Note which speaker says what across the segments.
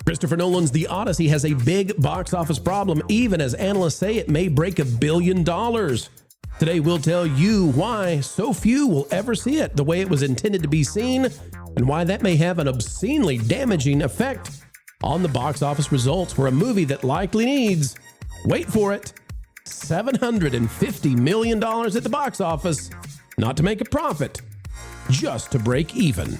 Speaker 1: Christopher Nolan's The Odyssey has a big box office problem, even as analysts say it may break $1 billion. Today, we'll tell you why so few will ever see it the way it was intended to be seen, and why that may have an obscenely damaging effect on the box office results for a movie that likely needs, wait for it, $750 million at the box office, not to make a profit, just to break even.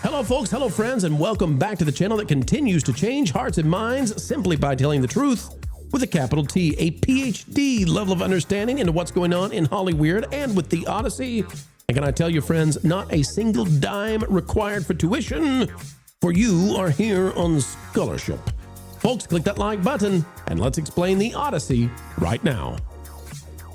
Speaker 1: Hello folks, hello friends, and welcome back to the channel that continues to change hearts and minds simply by telling the truth with a capital T, a PhD level of understanding into what's going on in Hollywood and with the Odyssey. And can I tell you friends, not a single dime required for tuition, for you are here on scholarship. Folks, click that like button and let's explain the Odyssey right now.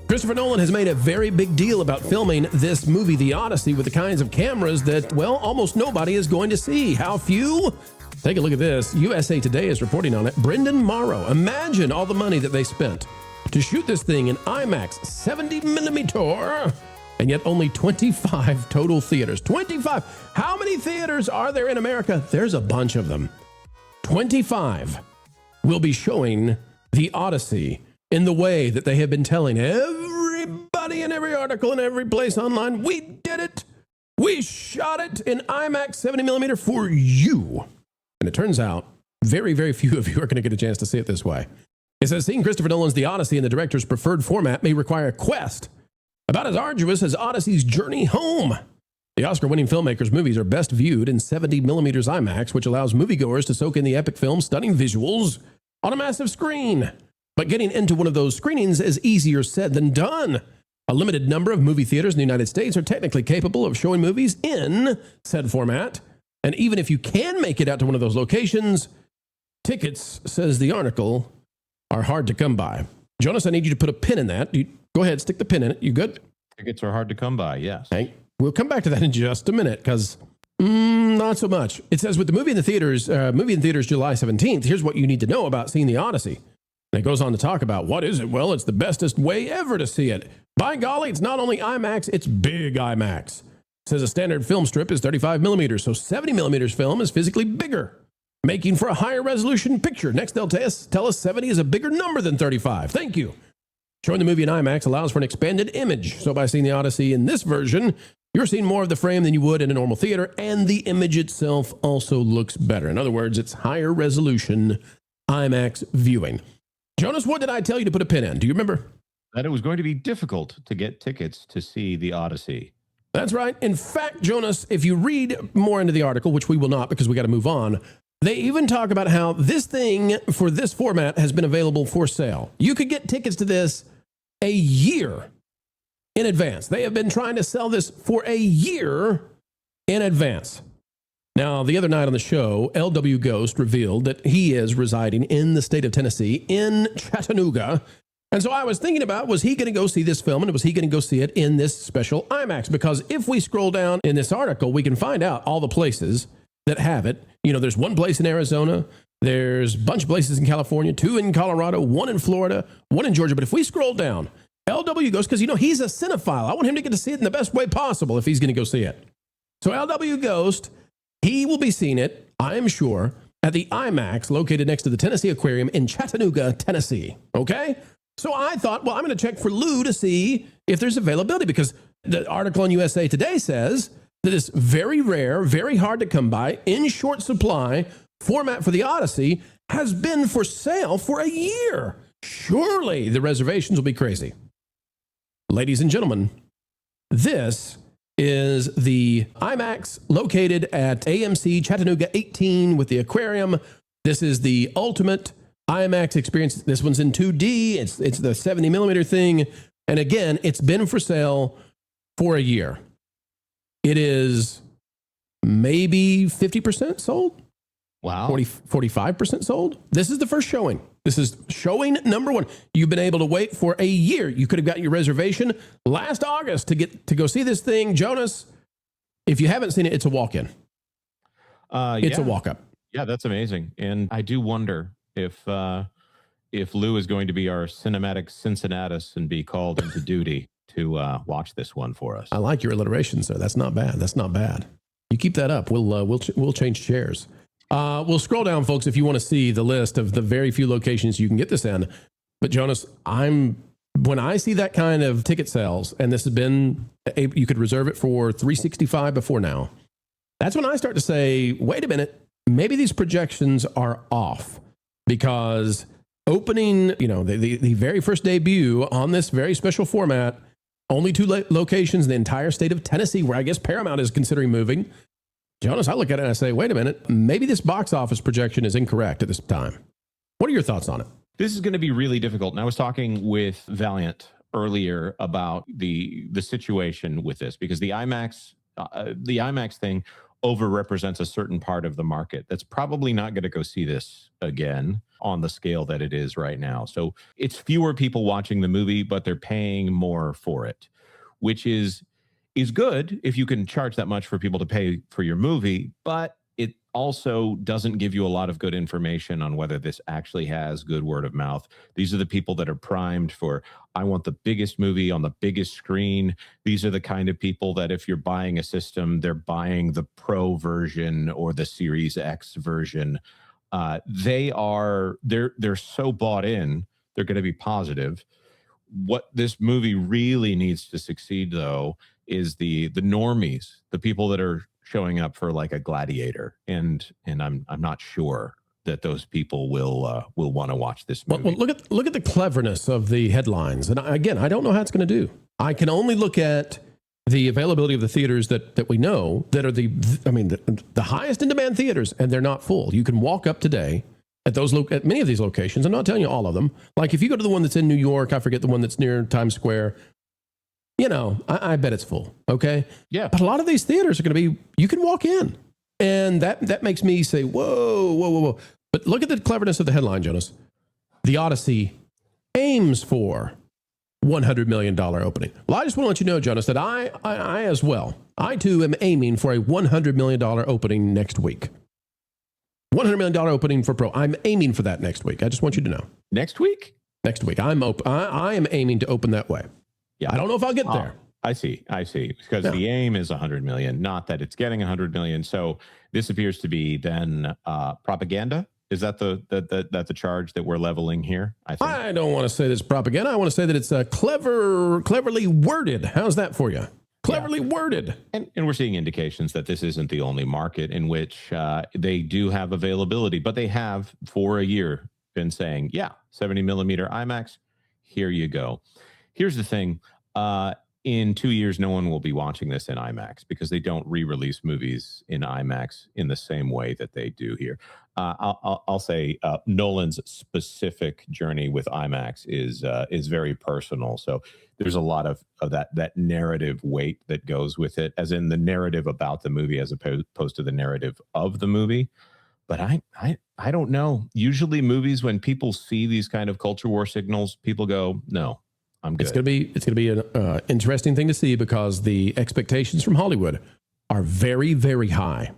Speaker 1: Christopher Nolan has made a very big deal about filming this movie, The Odyssey, with the kinds of cameras that, well, almost nobody is going to see. How few? Take a look at this. USA Today is reporting on it. Brendan Morrow, imagine all the money that they spent to shoot this thing in IMAX 70mm, and yet only 25 total theaters. 25! How many theaters are there in America? There's a bunch of them. 25 will be showing The Odyssey in the way that they have been telling everybody in every article in every place online. We did it. We shot it in IMAX 70mm for you. And it turns out very, very few of you are going to get a chance to see it this way. It says, seeing Christopher Nolan's The Odyssey in the director's preferred format may require a quest about as arduous as Odyssey's journey home. The Oscar-winning filmmaker's movies are best viewed in 70mm IMAX, which allows moviegoers to soak in the epic film's stunning visuals on a massive screen. But getting into one of those screenings is easier said than done. A limited number of movie theaters in the United States are technically capable of showing movies in said format. And even if you can make it out to one of those locations, tickets, says the article, are hard to come by. Jonas, I need you to put a pin in that. Go ahead, stick the pin in it. You good?
Speaker 2: Tickets are hard to come by, yes.
Speaker 1: Hey, we'll come back to that in just a minute, because not so much. It says with the movie in theaters July 17th, here's what you need to know about seeing The Odyssey. And it goes on to talk about, what is it? Well, it's the bestest way ever to see it. By golly, it's not only IMAX, it's big IMAX. It says a standard film strip is 35mm, so 70mm film is physically bigger, making for a higher resolution picture. Next, they'll tell us 70 is a bigger number than 35. Thank you. Showing the movie in IMAX allows for an expanded image. So by seeing The Odyssey in this version, you're seeing more of the frame than you would in a normal theater, and the image itself also looks better. In other words, it's higher resolution IMAX viewing. Jonas, what did I tell you to put a pin in? Do you remember?
Speaker 2: That it was going to be difficult to get tickets to see The Odyssey.
Speaker 1: That's right. In fact, Jonas, if you read more into the article, which we will not because we got to move on, they even talk about how this thing for this format has been available for sale. You could get tickets to this a year in advance. They have been trying to sell this for a year in advance. Now, the other night on the show, LW Ghost revealed that he is residing in the state of Tennessee, in Chattanooga. And so I was thinking about, was he going to go see this film, and was he going to go see it in this special IMAX? Because if we scroll down in this article, we can find out all the places that have it. You know, there's one place in Arizona, there's a bunch of places in California, 2 in Colorado, 1 in Florida, 1 in Georgia. But if we scroll down, LW Ghost, because, you know, he's a cinephile. I want him to get to see it in the best way possible if he's going to go see it. So LW Ghost, he will be seeing it, I am sure, at the IMAX located next to the Tennessee Aquarium in Chattanooga, Tennessee. Okay? So I thought, well, I'm going to check for Lou to see if there's availability, because the article on USA Today says that this very rare, very hard to come by, in short supply format for The Odyssey has been for sale for a year. Surely the reservations will be crazy. Ladies and gentlemen, this is the IMAX located at AMC Chattanooga 18 with the aquarium. This is the ultimate IMAX experience. This one's in 2D. It's the 70mm thing. And again, it's been for sale for a year. It is maybe 50% sold.
Speaker 2: Wow.
Speaker 1: 45% sold. This is the first showing. This is showing number 1. You've been able to wait for a year. You could have gotten your reservation last August to go see this thing. Jonas, if you haven't seen it, it's a walk-in. It's a walk-up.
Speaker 2: Yeah, that's amazing. And I do wonder if Lou is going to be our cinematic Cincinnatus and be called into duty to watch this one for us.
Speaker 1: I like your alliteration, sir. That's not bad. That's not bad. You keep that up. We'll change chairs. We'll scroll down, folks, if you want to see the list of the very few locations you can get this in. But Jonas, when I see that kind of ticket sales, and this has been, you could reserve it for $365 before now. That's when I start to say, wait a minute, maybe these projections are off, because opening, the very first debut on this very special format, only 2 locations in the entire state of Tennessee, where I guess Paramount is considering moving. Jonas, I look at it and I say, wait a minute, maybe this box office projection is incorrect at this time. What are your thoughts on it?
Speaker 2: This is going to be really difficult. And I was talking with Valiant earlier about the situation with this, because the IMAX thing overrepresents a certain part of the market that's probably not going to go see this again on the scale that it is right now. So it's fewer people watching the movie, but they're paying more for it, which is good if you can charge that much for people to pay for your movie, but it also doesn't give you a lot of good information on whether this actually has good word of mouth. These are the people that are primed for, I want the biggest movie on the biggest screen. These are the kind of people that if you're buying a system, they're buying the Pro version or the Series X version. They're so bought in, they're going to be positive. What this movie really needs to succeed, though, is the normies, the people that are showing up for like a Gladiator, and I'm not sure that those people will want to watch this movie.
Speaker 1: Well, look at the cleverness of the headlines, and again, I don't know how it's going to do. I can only look at the availability of the theaters that we know that are the highest in demand theaters, and they're not full. You can walk up today at many of these locations. I'm not telling you all of them. Like if you go to the one that's in New York, I forget the one that's near Times Square. I bet it's full. Okay.
Speaker 2: Yeah.
Speaker 1: But a lot of these theaters are going to be, you can walk in, and that makes me say, whoa. But look at the cleverness of the headline, Jonas. The Odyssey aims for $100 million opening. Well, I just want to let you know, Jonas, that I as well, I too am aiming for a $100 million opening next week. $100 million opening for Pro. I'm aiming for that next week. I just want you to know.
Speaker 2: Next week?
Speaker 1: Next week. I am aiming to open that way. Yeah. I don't know if I'll get there.
Speaker 2: I see. Because the aim is 100 million, not that it's getting 100 million. So this appears to be then propaganda. Is that the charge that we're leveling here? I think.
Speaker 1: I don't want to say this propaganda. I want to say that it's cleverly worded. How's that for you? Cleverly worded.
Speaker 2: And we're seeing indications that this isn't the only market in which they do have availability, but they have for a year been saying, 70 millimeter IMAX, here you go. Here's the thing. In 2 years, no one will be watching this in IMAX because they don't re-release movies in IMAX in the same way that they do here. I'll say Nolan's specific journey with IMAX is very personal. So there's a lot of that narrative weight that goes with it, as in the narrative about the movie as opposed to the narrative of the movie. But I don't know. Usually movies, when people see these kind of culture war signals, people go, no, I'm good.
Speaker 1: It's gonna be an interesting thing to see, because the expectations from Hollywood are very, very high.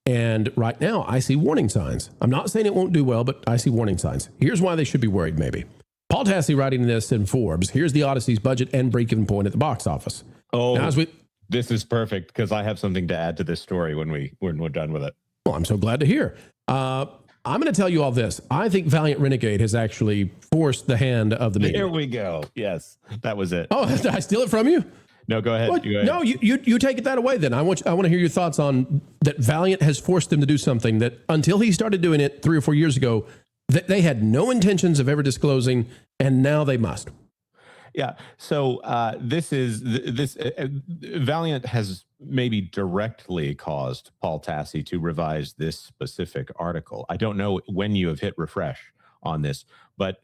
Speaker 1: And right now, I see warning signs. I'm not saying it won't do well, but I see warning signs. Here's why they should be worried, maybe. Paul Tassi writing this in Forbes. Here's the Odyssey's budget and break-even point at the box office.
Speaker 2: Oh, this is perfect, because I have something to add to this story when we're done with it.
Speaker 1: Well, I'm so glad to hear. I'm going to tell you all this. I think Valiant Renegade has actually forced the hand of the media.
Speaker 2: There we go. Yes, that was it.
Speaker 1: Oh, did I steal it from you?
Speaker 2: No, go ahead. Go ahead.
Speaker 1: No, you take it that away then. I want to hear your thoughts on that. Valiant has forced them to do something that until he started doing it 3 or 4 years ago, that they had no intentions of ever disclosing, and now they must.
Speaker 2: Yeah. So Valiant has maybe directly caused Paul Tassi to revise this specific article. I don't know when you have hit refresh on this, but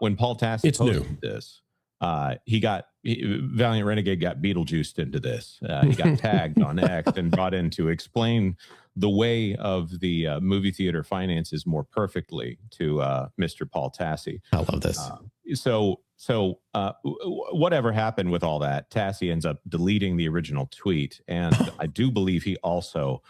Speaker 2: when Paul Tassi posted this, Valiant Renegade got Beetlejuiced into this. He got tagged on X and brought in to explain the way of the movie theater finances more perfectly to Mr. Paul Tassi.
Speaker 1: I love this.
Speaker 2: So whatever happened with all that, Tassi ends up deleting the original tweet. And I do believe he also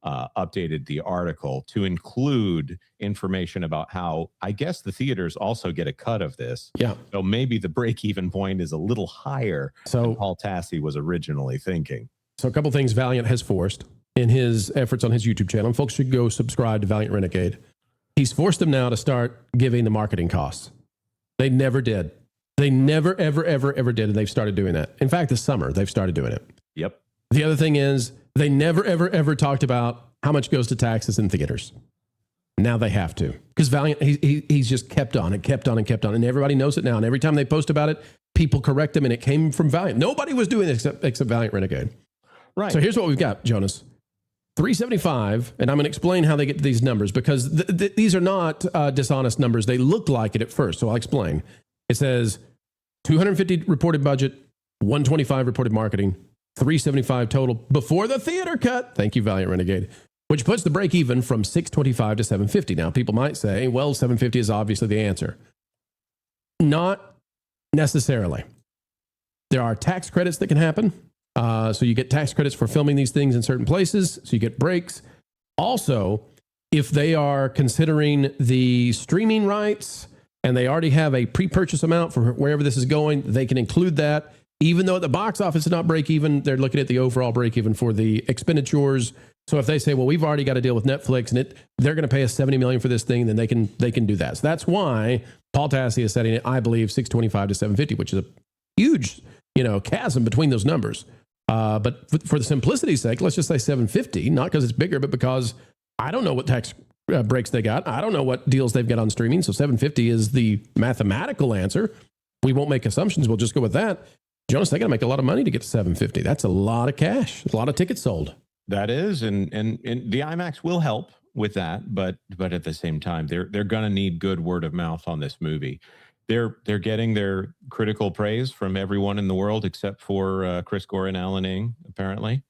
Speaker 2: updated the article to include information about how I guess the theaters also get a cut of this.
Speaker 1: Yeah.
Speaker 2: So maybe the break-even point is a little higher than Paul Tassi was originally thinking.
Speaker 1: So a couple things Valiant has forced in his efforts on his YouTube channel. And folks should go subscribe to Valiant Renegade. He's forced them now to start giving the marketing costs. They never did. They never, ever, ever, ever did. And they've started doing that. In fact, this summer, they've started doing it.
Speaker 2: Yep.
Speaker 1: The other thing is they never, ever, ever talked about how much goes to taxes in theaters. Now they have to. Because Valiant, he's just kept on and kept on and kept on. And everybody knows it now. And every time they post about it, people correct them. And it came from Valiant. Nobody was doing it except Valiant Renegade.
Speaker 2: Right.
Speaker 1: So here's what we've got, Jonas. 375, and I'm going to explain how they get to these numbers because these are not dishonest numbers. They look like it at first, so I'll explain. It says 250 reported budget, 125 reported marketing, 375 total before the theater cut. Thank you, Valiant Renegade, which puts the break even from 625 to 750. Now, people might say, well, 750 is obviously the answer. Not necessarily. There are tax credits that can happen. So you get tax credits for filming these things in certain places. So you get breaks. Also, if they are considering the streaming rights and they already have a pre-purchase amount for wherever this is going, they can include that. Even though at the box office is not break even, they're looking at the overall break even for the expenditures. So if they say, well, we've already got to deal with Netflix and they're going to pay us $70 million for this thing, then they can do that. So that's why Paul Tassi is setting it, I believe, 625 to 750, which is a huge, chasm between those numbers. But for the simplicity's sake, let's just say 750, not because it's bigger, but because I don't know what tax breaks they got. I don't know what deals they've got on streaming. So 750 is the mathematical answer. We won't make assumptions. We'll just go with that. Jonas, they got to make a lot of money to get to 750. That's a lot of cash. A lot of tickets sold.
Speaker 2: That is, and the IMAX will help with that, but at the same time, they're going to need good word of mouth on this movie. They're getting their critical praise from everyone in the world except for Chris Gore and Alan Ng, apparently.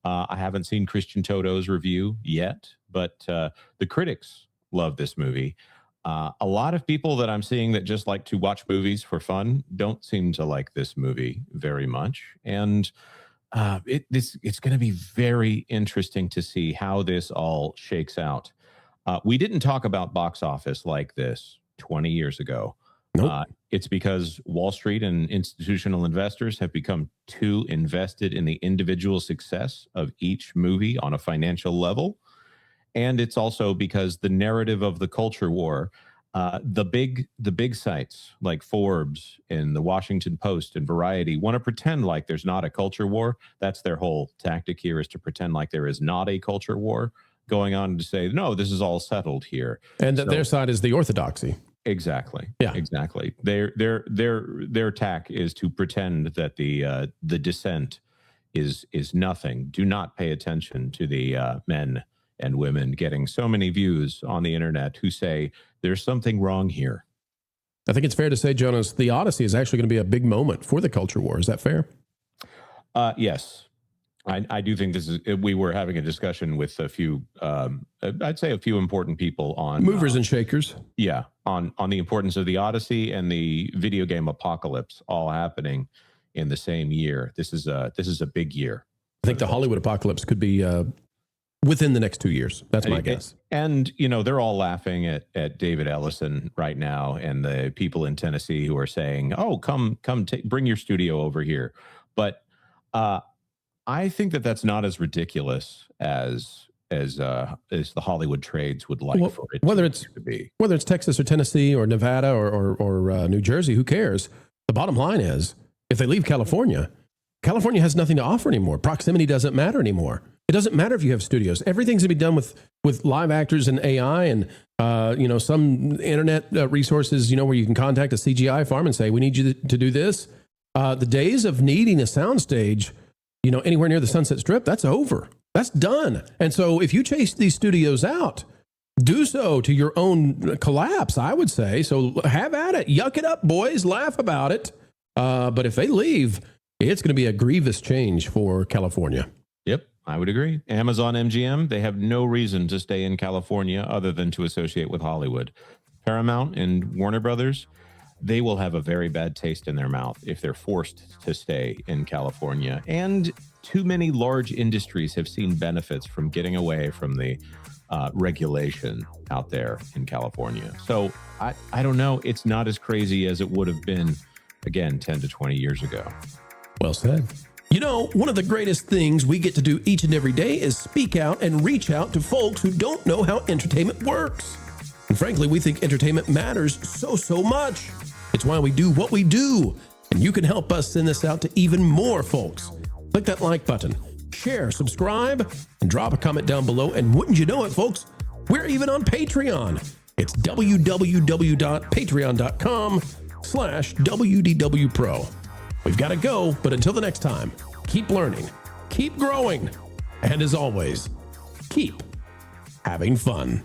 Speaker 2: I haven't seen Christian Toto's review yet, but the critics love this movie. A lot of people that I'm seeing that just like to watch movies for fun don't seem to like this movie very much. And it's going to be very interesting to see how this all shakes out. We didn't talk about box office like this 20 years ago.
Speaker 1: Nope.
Speaker 2: It's because Wall Street and institutional investors have become too invested in the individual success of each movie on a financial level. And it's also because the narrative of the culture war, the big sites like Forbes and the Washington Post and Variety want to pretend like there's not a culture war. That's their whole tactic here, is to pretend like there is not a culture war going on, to say, no, this is all settled here.
Speaker 1: And their side is the orthodoxy.
Speaker 2: Exactly.
Speaker 1: Yeah.
Speaker 2: Exactly. Their tack is to pretend that the dissent is nothing. Do not pay attention to the men and women getting so many views on the internet who say there's something wrong here.
Speaker 1: I think it's fair to say, Jonas, the Odyssey is actually going to be a big moment for the culture war. Is that fair?
Speaker 2: Yes. I do think this is, we were having a discussion with a few, I'd say a few important people on
Speaker 1: movers and shakers.
Speaker 2: Yeah. On the importance of the Odyssey and the video game apocalypse all happening in the same year. This is a big year.
Speaker 1: I think the Hollywood apocalypse could be within the next 2 years. That's my guess.
Speaker 2: And, they're all laughing at David Ellison right now and the people in Tennessee who are saying, oh, come bring your studio over here. But, I think that that's not as ridiculous as the Hollywood trades would like for it to be.
Speaker 1: Whether it's Texas or Tennessee or Nevada or New Jersey, who cares? The bottom line is, if they leave California has nothing to offer anymore. Proximity doesn't matter anymore. It doesn't matter if you have studios. Everything's going to be done with live actors and AI and some internet resources. Where you can contact a CGI farm and say, we need you to do this. The days of needing a soundstage, anywhere near the Sunset Strip, that's over. That's done. And so if you chase these studios out, do so to your own collapse, I would say. So have at it. Yuck it up, boys. Laugh about it. But if they leave, it's going to be a grievous change for California.
Speaker 2: Yep, I would agree. Amazon MGM, they have no reason to stay in California other than to associate with Hollywood. Paramount and Warner Brothers, they will have a very bad taste in their mouth if they're forced to stay in California. And too many large industries have seen benefits from getting away from the regulation out there in California. So I don't know. It's not as crazy as it would have been, again, 10 to 20 years ago.
Speaker 1: Well said. You know, one of the greatest things we get to do each and every day is speak out and reach out to folks who don't know how entertainment works. And frankly, we think entertainment matters so much. It's why we do what we do. And you can help us send this out to even more folks. Click that like button, share, subscribe, and drop a comment down below. And wouldn't you know it, folks, we're even on Patreon. It's www.patreon.com/WDWPro. We've got to go, but until the next time, keep learning, keep growing, and as always, keep having fun.